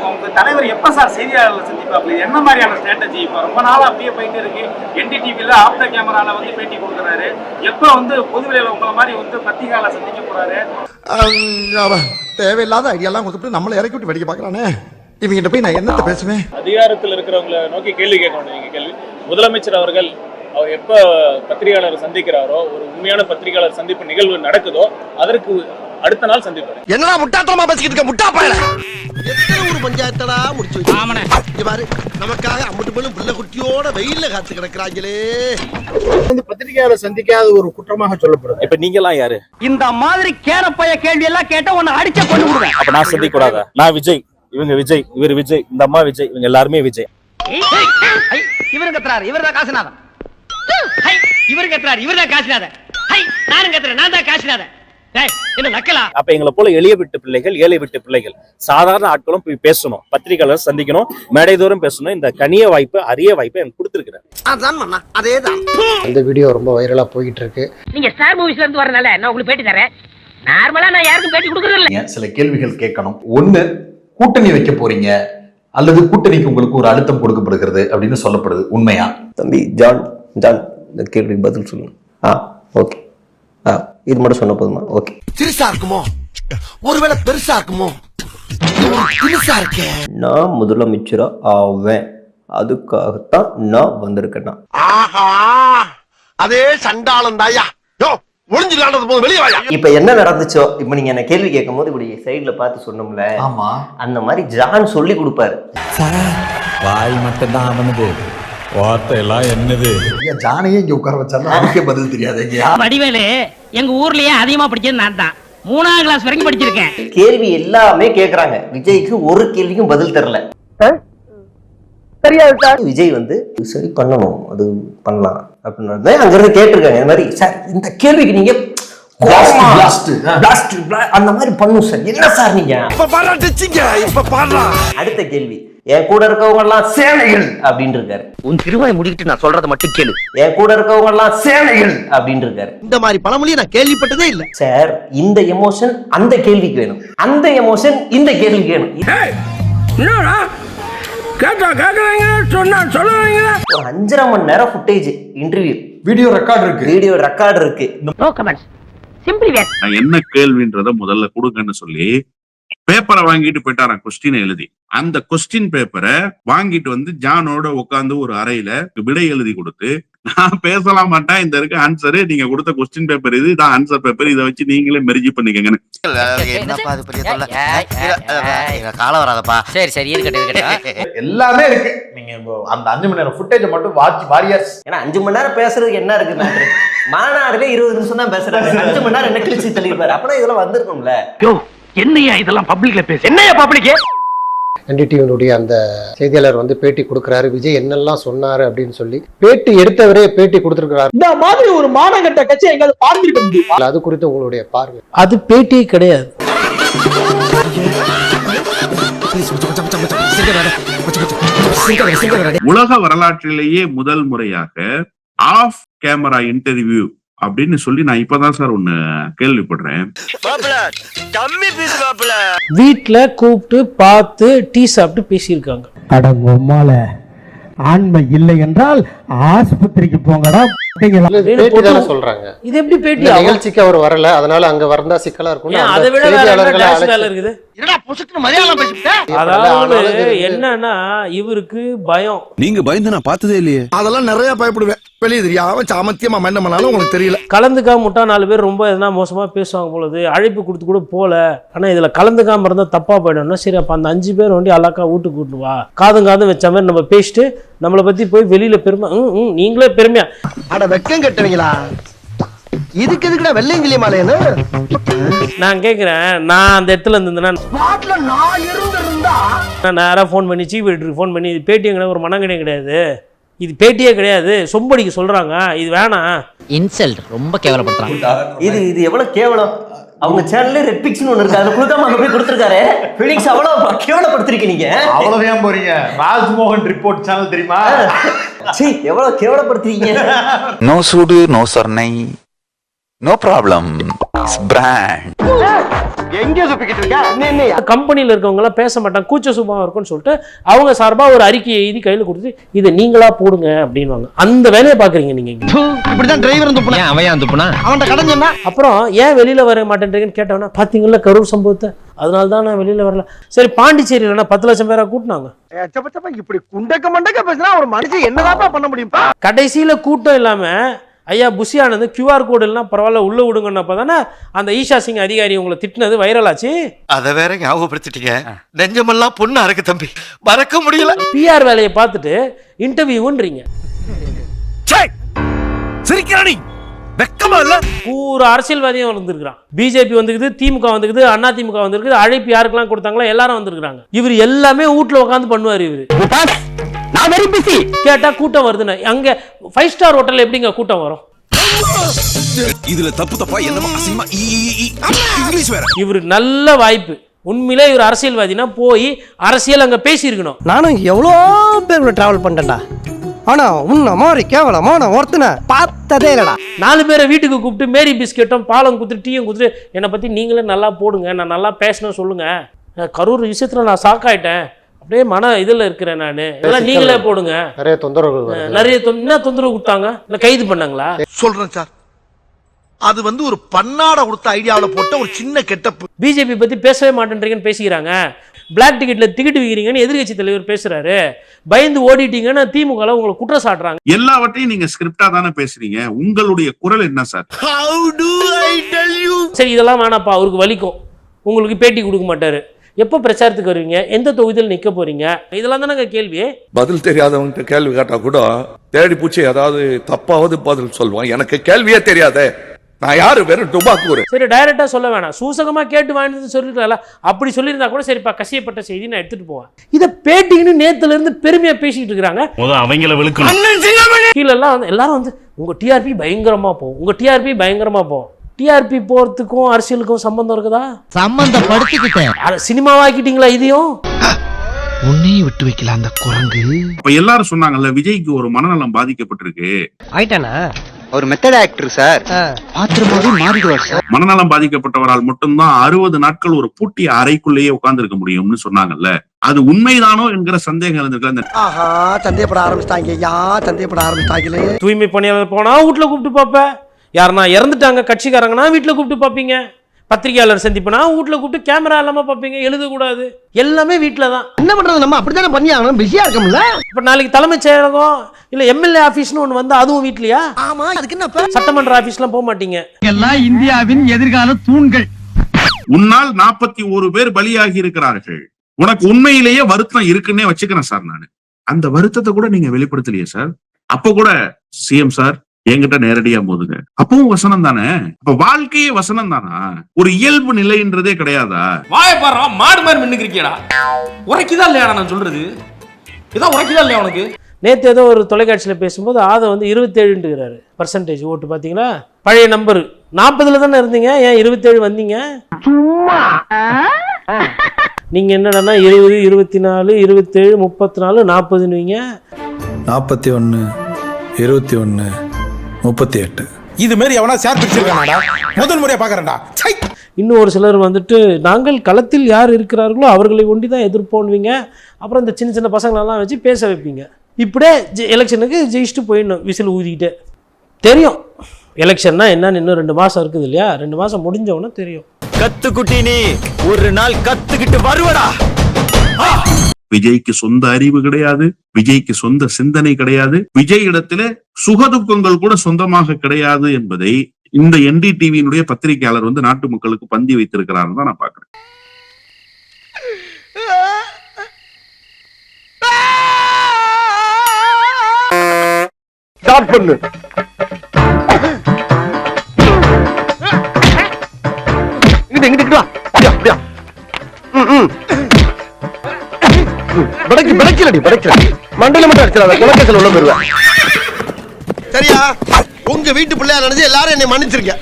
உங்க தலைவர் எப்ப சார் செய்தியாளர்களை சந்திப்பாப்ல? என்ன மாதிரியான ஸ்ட்ராட்டஜி? இப்ப ரொம்ப நாளா அப்படியே போயிட்டு இருக்கு. NDTVல ஆஃப் த கேமரால வந்து பேட்டி கொடுக்குறாரு. எப்ப வந்து பொதுவெளியில உங்களை மாதிரி வந்து பத்திரிகையாளர் சந்திக்க போறாரு? தேவையில்லாத ஐடியாலாம் கொடுத்துட்டு நம்மளை இறக்கி விட்டு வெடிக்க பாக்குறானே. இவங்கிட்ட போய் நான் என்னத்த பேசுவேன்? அதிகாரத்தில் இருக்கிறவங்களை நோக்கி கேள்வி கேட்கணும். நீங்க கேள்வி முதலமைச்சர் அவர்கள் அவர் எப்ப பத்திரிகையாளர் சந்திக்கிறாரோ, ஒரு உண்மையான பத்திரிகையாளர் சந்திப்பு நிகழ்வு நடக்குதோ அதற்கு அடுத்த நாள் சந்திப்பாரு. என்னடா முட்டாத்தனமா பேசிக்கிட்டு இருக்க முட்டா பயல. எத்தனை ஒரு பஞ்சாயத்தடா முடிச்சு வச்சு. ஆமாண்ணே. இங்க பாரு, நமக்காக அம்பட்டு போலும் பிள்ளை குட்டியோட வெயில்ல காத்து கிடக்குறாங்களே. வந்து பத்திரிகையாளர் சந்திக்காத ஒரு குற்றமாக சொல்லப்படுது. இப்ப நீங்க எல்லாம் யாரு? இந்த மாதிரி கேரப்பைய கேள்வி எல்லாம் கேட்டா உன்னை அடிச்ச கொண்டு விடுவேன். அப்ப நான் சந்திக்க கூடாதா? நான் விஜய், இவங்க விஜய், இவர் விஜய், இந்த அம்மா விஜய், இவங்க எல்லாருமே விஜய். இவரு கத்துறாரு, இவர்தான் காசுநாதன். இவரு கத்துறாரு, இவர்தான் காசுநாதன். நானும் கத்துறேன், நான் தான் காசுநாதன். என்ன நக்கலா? அப்ப எங்களை போல எளிய விட்டு பிள்ளைகள், ஏழை விட்டு பிள்ளைகள், சாதாரண ஆட்களும் போய் பேசணும், பத்திரிகையாளர் சந்திக்கணும், மேடைதோறும் பேசணும். இந்த கனிய வாய்ப்பு, அரிய வாய்ப்பு எனக்கு கொடுத்திருக்கிறேன். அதேதான். அந்த வீடியோ ரொம்ப வைரலா போயிட்டு இருக்கு. நீங்க ஸ்டார் மூவிஸ்ல இருந்து வரனால நான் உங்களுக்கு பேட்டி தரேன். நார்மலா நான் யாருக்கும் பேட்டி கொடுக்கறது இல்ல. சில கேள்விகள் கேட்கணும். ஒண்ணு, கூட்டணி வைக்க போறீங்க அல்லது கூட்டணிக்கு உங்களுக்கு ஒரு அழுத்தம் கொடுக்கப்படுகிறது அப்படின்னு சொல்லப்படுது. உண்மையா? தம்பி ஜான், இந்த கேள்விக்கு பதில் சொல்லுங்க. ஓகே, இது மட்டும் சொன்ன போதுமா? ஓகே. சிறுசா இருக்குமோ, ஒருவேளை பெருசா இருக்குமோ, சிறுசா இருக்கே. நான் முதலமைச்சரா ஆவேன், அதுக்காகத்தான் நான் வந்திருக்கேன். ஆஹா, அதே சண்டாளம் தாயா. ஒளிஞ்சிடலான்றது போது வெளியே வாயா. இப்ப என்ன நடந்துச்சோ, இப்ப நீங்க என்ன கேள்வி கேட்கும் போது இப்படி சைட்ல பார்த்து சொன்னோம்ல, ஆமா, அந்த மாதிரி ஜான் சொல்லி கொடுப்பாரு. வாய் மட்டும் தான் அவனுது, வார்த்தை எல்லாம் என்னது? ஜானையே இங்க உட்கார வச்சாலும் அதுக்கே பதில் தெரியாது. வடிவேலு எங்க ஊர்லயே அதிகமா படிச்சது நான் தான். 3ஆம் கிளாஸ் வரைக்கும் படிச்சிருக்கேன். கேள்வி எல்லாமே கேக்குறாங்க, விஜய்க்கு ஒரு கேள்விக்கும் பதில் தரல. தெரியாது சார். விஜய் வந்து சரி பண்ணணும், அது பண்ணலாம் அப்படின்னு அங்க இருந்து கேட்டிருக்காங்க. இந்த மாதிரி சார் இந்த கேள்விக்கு நீங்க அந்த மாதிரி பண்ணும் சார். என்ன சார் நீங்க அடுத்த கேள்வி, என் கூட இருக்கவங்க எல்லாம் சேனைகள் அப்படின்னு இருக்காரு. உன் திருவாய் முடிக்கிட்டு நான் சொல்றதை மட்டும் கேளு. என் கூட இருக்கவங்க எல்லாம் சேனைகள் அப்படின்னு இருக்காரு. இந்த மாதிரி பழமொழியை நான் கேள்விப்பட்டதே இல்ல சார். இந்த எமோஷன் அந்த கேள்விக்கு வேணும், அந்த எமோஷன் இந்த கேள்விக்கு வேணும். கேட்டா கேக்குறீங்க, சொன்னா சொல்லுவீங்க. ஒரு 5.5 மணி நேரம் ஃபுட்டேஜ் இன்டர்வியூ, வீடியோ ரெக்கார்ட் இருக்கு. நோ கமெண்ட்ஸ், சிம்பிளி வேர். என்ன கேள்வின்றத முதல்ல கொடுங்கன்னு சொல்லி பேப்பரை வாங்கிட்டு போயிட்டாராம், கொஸ்டின் எழுதி. அந்த கொஸ்டின் பேப்பரை வாங்கிட்டு வந்து ஜானோட உட்காந்து ஒரு அறையில விடை எழுதி கொடுத்து, நான் பேசலாம் மாட்டேன், இந்த இருக்க ஆன்சரு, நீங்க கொடுத்த கொஸ்டின் பேப்பர் இது, இதான் ஆன்சர் பேப்பர், இதை வச்சு நீங்களே மெரிஜி பண்ணிக்கங்கன்னு. காலம் வராதப்பா. சரி இருக்கட்டும். எல்லாமே இருக்கு. நீங்க அந்த 5 மணி நேரம் ஃபுட்டேஜ் மட்டும் வாட்ச் வாரியர்ஸ். ஏன்னா 5 மணி நேரம் பேசுறதுக்கு என்ன இருக்கு? மாநாடுல 20 நிமிஷம் தான் பேசுறாரு, 5 மணி நேரம் என்ன கிழிச்சு தள்ளிருப்பாரு. அப்பனா இதெல்லாம் வந்திருக்கும்ல. என்னையா இதெல்லாம் பப்ளிக்ல பேசு? என்னையா பப்ளிக்? NDTV அந்த செய்தியாளர் வந்து பேட்டி கொடுக்கிறாரு, விஜய் என்னெல்லாம் சொன்னாரு அப்படின்னு சொல்லி பேட்டி எடுத்தவரே பேட்டி கொடுத்திருக்கிறாரு. இந்த மாதிரி ஒரு மானகட்ட கட்சி எங்காவது பார்த்திருக்க முடியும்? அது குறித்து உங்களுடைய பார்வை? அது பேட்டியே கிடையாது. உலக வரலாற்றிலேயே முதல் முறையாக ஆஃப் கேமரா இன்டர்வியூ அப்படின்னு சொல்லி நான் இப்பதான் சார் ஒண்ணு கேள்விப்படுறேன். வீட்டுல கூப்பிட்டு பார்த்து டீ சாப்பிட்டு பேசியிருக்காங்க. அடங்கொம்மால ஆண்மை இல்லை என்றால் ஆஸ்பத்திரிக்கு போங்கடா. சொல்றாங்க இது எப்படி பேட்டி? நிகழ்ச்சிக்கு அவர் வரல, அதனால அங்க வந்தா சிக்கலா இருக்கும். அதாவது என்னன்னா இவருக்கு பயம். நீங்க பயந்து நான் பார்த்ததே இல்லையே. அதெல்லாம் நிறைய பயப்படுவேன். வெளியே தெரியாம சாமத்தியமா என்ன பண்ணாலும் உங்களுக்கு தெரியல. கலந்துக்காம விட்டா 4 பேர் ரொம்ப எதனா மோசமா பேசுவாங்க போலது. அழைப்பு கொடுத்து கூட போல. ஆனா இதுல கலந்துக்காம இருந்தா தப்பா போயிடும்னா சரி, அப்ப அந்த 5 பேர் வண்டி அழகா வீட்டுக்கு கூட்டு வா, காதும் வச்ச மாதிரி நம்ம பேசிட்டு நம்மளை பத்தி போய் வெளியில பெருமை, நீங்களே பெருமையா. அட வெக்கம் கட்டுவீங்களா? இதுக்கு எதுக்குடா வெள்ளையங்கிலி மாலையன்னு நான் கேக்குறேன். நான் அந்த இடத்துல இருந்தேன்னா நான் நேரா போன் பண்ணி சீஃப் எடிட்டருக்கு போன் பண்ணி, இது பேட்டியும் கிடையாது, ஒரு மனங்கடையும் கிடையாது, இது பேட்டியே கிடையாது, சொம்படிக்கு சொல்றாங்க, இது வேணாம். இன்சல்ட், ரொம்ப கேவலப்படுத்துறாங்க. இது எவ்வளவு கேவலம். அவங்க சேனல்ல ரெட் பிக்ஸ்னு ஒன்னு இருக்கு, அதுல கொடுக்காம அங்க போய் கொடுத்திருக்காரு. ஃபீலிங்ஸ் அவ்வளவு கேவலப்படுத்திருக்கீங்க நீங்க. அவ்வளவு ஏன் போறீங்க? ராஜ்மோகன் ரிப்போர்ட் சேனல் தெரியுமா? சீ, எவ்வளவு கேவலப்படுத்துறீங்க. நோ சூடு, நோ சர்னை, நோ ப்ராப்ளம், இட்ஸ் பிராண்ட். எங்க சுப்பிக்கிட்டு இருக்க? கம்பெனியில் இருக்கவங்க எல்லாம் பேச மாட்டாங்க, கூச்ச சுபாவம் இருக்கும்னு சொல்லிட்டு அவங்க சார்பா ஒரு அறிக்கையை எழுதி கையில கொடுத்து இதை நீங்களா போடுங்க அப்படின்வாங்க. அந்த வேலையை பாக்குறீங்க நீங்க. இப்படிதான் டிரைவர் துப்புனா அவன் துப்புனா அவன்கிட்ட கடன் சொன்னா அப்புறம் ஏன் வெளியில வர மாட்டேன்றீங்கன்னு கேட்டவனா பாத்தீங்களா கரூர் சம்பவத்தை, அதனால தான் நான் வெளியில வரல. சரி பாண்டிச்சேரியில 10 லட்சம் பேரா கூட்டினாங்க. இப்படி குண்டக்க மண்டக்க பேசினா ஒரு மனுஷன் என்னதான் பண்ண முடியும்பா? கடைசியில கூட்டம் இல்லாம ஐயா புஷியானது QR கோடு எல்லாம் பரவாயில்ல உள்ள விடுங்கன்னப்ப தானே அந்த ஈஷா சிங் அதிகாரி உங்களை திட்டினது வைரல் ஆச்சு. அத வேற ஞாபகப்படுத்திட்டீங்க. நெஞ்சமெல்லாம் பொண்ணு அறக்கு தம்பி, மறக்க முடியல. PR வேலையை பார்த்துட்டு இன்டர்வியூன்றீங்க. சிரிக்கிறானி வெக்கமா இல்ல? பூரா அரசியல்வாதியும் வந்திருக்கிறான். பிஜேபி வந்துக்குது, திமுக வந்துக்குது, அண்ணா திமுக வந்திருக்குது. அழைப்பு யாருக்கெல்லாம் கொடுத்தாங்களோ எல்லாரும் வந்திருக்காங்க. இவர் எல்லாமே வீட்டுல உட்காந்து பண்ணுவார். இவரு நான் வெரி பிஸி கேட்டா கூட்டம் வருதுன்னு. அங்க 5 ஸ்டார் ஹோட்டல்ல எப்படிங்க கூட்டம் வரும்? இதுல தப்பா என்னமா அசிங்கமா இங்கிலீஷ் வேற. இவர் நல்ல வாய்ப்பு. உண்மையிலே இவர் அரசியல்வாதினா போய் அரசியல் அங்க பேசியிருக்கணும். நானும் எவ்வளோ பேர் டிராவல் பண்ணிட்டேன்டா, ஆனா உன்ன மாதிரி கேவலமா நான் ஒருத்தனை பார்த்ததே இல்லடா. 4 பேரை வீட்டுக்கு கூப்பிட்டு மேரி பிஸ்கெட்டும் பாலம் குடுத்துட்டு டீயும் குடுத்துட்டு என்னை பத்தி நீங்களே நல்லா போடுங்க, நான் நல்லா பேசணும் சொல்லுங்க. கரூர் விஷயத்துல நான் சாக்காயிட்டேன், அப்படியே மன இதுல இருக்கிறேன் நானு, இதெல்லாம் நீங்களே போடுங்க. நிறைய தொந்தரவுகள், நிறைய என்ன தொந்தரவு கொடுத்தாங்க? இல்ல கைது பண்ணாங்களா? சொல்றேன் சார், அது வந்து ஒரு பன்னாட கொடுத்த ஐடியாவில போட்ட ஒரு சின்ன கெட்டப்பு. பிஜேபி பத்தி பேசவே மாட்டேன்றீங்கன்னு பேசிக்கிறாங்க. பிளாக் டிக்கெட்ல டிக்கெட் விற்கிறீங்கன்னு எதிர்கட்சி தலைவர் பேசுறாரு. பயந்து ஓடிட்டீங்கன்னு திமுக உங்களை குற்றம் சாட்டுறாங்க. எல்லாவற்றையும் நீங்க ஸ்கிரிப்டா தானே பேசுறீங்க. உங்களுடைய குரல் என்ன sir? How do I tell you? சரி இதெல்லாம் வேணாப்பா, அவருக்கு வலிக்கும், உங்களுக்கு பேட்டி கொடுக்க மாட்டாரு. எப்போ பிரச்சாரத்துக்கு வருவீங்க? எந்த தொகுதியில் நிக்க போறீங்க? இதெல்லாம் தானே கேள்வி. பதில் தெரியாதவங்க கேள்வி கேட்டா கூட தேடி பூச்சி ஏதாவது தப்பாவது பதில் சொல்லுவான். எனக்கு கேள்வியே தெரியாதே, நான் யாரு? வெறும் டுபாக்கூர். சரி டைரக்டா சொல்ல வேணாம், சூசகமா கேட்டு வாங்கிட்டு சொல்லிருக்கல. அப்படி சொல்லியிருந்தா கூட சரிப்பா, கசியப்பட்ட செய்தி நான் எடுத்துட்டு போவேன். இதை பேட்டின்னு நேத்துல இருந்து பெருமையா பேசிட்டு இருக்காங்க. அவங்கள விழுக்கணும். கீழே எல்லாம் வந்து எல்லாரும் வந்து உங்க டிஆர்பி பயங்கரமா போகும், உங்க டிஆர்பி பயங்கரமா போகும். டிஆர்பி போறதுக்கும் அரசியலுக்கும் சம்பந்தம் இருக்குதா? சம்பந்தப்படுத்திக்கிட்டேன். சினிமாவாக்கிட்டீங்களா இதையும்? உன்னையும் விட்டு வைக்கல அந்த குரங்கு. இப்ப எல்லாரும் சொன்னாங்கல்ல விஜய்க்கு ஒரு மனநலம் பாதிக்கப்பட்டிருக்கு. ஆயிட்டானா? ஒரு மெத்தட் ஆக்டர் சார், பாத்திரமாவே மாறிடுவார் சார். மனநலம் பாதிக்கப்பட்டவரால் மட்டும்தான் 60 நாட்கள் ஒரு பூட்டிய அறைக்குள்ளேயே உட்கார்ந்து இருக்க முடியும்னு சொன்னாங்கல்ல, அது உண்மைதானோ என்கிற சந்தேகம் இருந்திருக்கு. ஆஹா சந்தேகப்பட ஆரம்பிச்சிட்டாங்க. சந்தேகப்பட ஆரம்பிச்சிட்டாங்களே. தூய்மை பணியாளர் போனா வீட்டுல கூப்பிட்டு பாப்ப, யாருன்னா இறந்துட்டாங்க கட்சிக்காரங்கன்னா வீட்டுல கூப்பிட்டு பாப்பீங்க, பத்திரிகையாளர் சந்திப்புனா வீட்டுல கூப்பிட்டு கேமரா இல்லாம பாப்பீங்க, எழுதக்கூடாது, எல்லாமே வீட்டுல தான். என்ன பண்றது, நம்ம அப்படித்தானே பண்ணி ஆகணும், பிஸியா இருக்கோம்ல. இப்ப நாளைக்கு தலைமைச் செயலகம் இல்ல எம்எல்ஏ ஆபீஸ்னு ஒண்ணு வந்தா அதுவும் வீட்லயா? ஆமா, அதுக்கு என்ன? சட்டமன்ற ஆபீஸ்லாம் போக மாட்டீங்க. எல்லாம் இந்தியாவின் எதிர்கால தூண்கள். உன்னால் 41 பேர் பலியாகி இருக்கிறார்கள். உனக்கு உண்மையிலேயே வருத்தம் இருக்குன்னே வச்சுக்கிறேன் சார். நானு அந்த வருத்தத்தை கூட நீங்க வெளிப்படுத்தலையே சார். அப்ப கூட சிஎம் சார் என்கிட்ட நேரடியா போதுங்க, அப்பவும் வசனம் தானே. அப்ப வாழ்க்கையே வசனம் தானா? ஒரு இயல்பு நிலைன்றதே கிடையாதா? வாய பாரு, மாடு மாதிரி மின்னுக்கிறியடா. உரைக்குதா இல்லையாடா நான் சொல்றது? இதான் உரைக்குதா இல்லையா உனக்கு? நேற்று ஏதோ ஒரு தொலைக்காட்சியில் பேசும்போது அதை வந்து 27% ஓட்டு. பார்த்தீங்களா? பழைய நம்பர் 40ல் தானே இருந்தீங்க, ஏன் 27 வந்தீங்க? நீங்கள் என்னடனா 20, 24, 27, 34, 40ன்னுவீங்க. 41, 21, 38. இது மாதிரி எவனா ஷேர் பிடிச்சிருக்கானடா, முதல் முறையா பாக்குறேன்டா. இன்னும் ஒரு சிலர் வந்துட்டு நாங்கள் களத்தில் யார் இருக்கிறார்களோ அவர்களை ஒண்டி தான் எதிர்ப்போன்னுவீங்க. அப்புறம் இந்த சின்ன சின்ன பசங்களெல்லாம் வச்சு பேச வைப்பீங்க. இப்படியே எலெக்ஷனுக்கு ஜெயிச்சுட்டு போயிடணும் விசில் ஊதிக்கிட்டே. தெரியும் எலெக்ஷன்னா என்னன்னு இன்னும் 2 மாதம் இருக்குது இல்லையா? 2 மாதம் முடிஞ்சவொன்னே தெரியும். கத்துக்குட்டி நீ ஒரு நாள் கத்துக்கிட்டு வருவடா. விஜய்க்கு சொந்த அறிவு கிடையாது, விஜய்க்கு சொந்த சிந்தனை கிடையாது, விஜய் இடத்துல சுகதுக்கங்கள் கூட சொந்தமாக கிடையாது என்பதை இந்த NDTV-யினுடைய பத்திரிகையாளர் வந்து நாட்டு மக்களுக்கு பந்தி வைத்திருக்கிறார் தான் நான் பாக்குறேன். ஸ்டார்ட் பண்ணு. இங்கிட்டு வா. அப்படியா? படைக்கல மண்டல மட்டும் அடிச்சிடாத, குலக்கேசல் உள்ள போயிருவேன். சரியா? உங்க வீட்டு பிள்ளையா நினைச்சு எல்லாரும் என்னை மன்னிச்சிருங்க.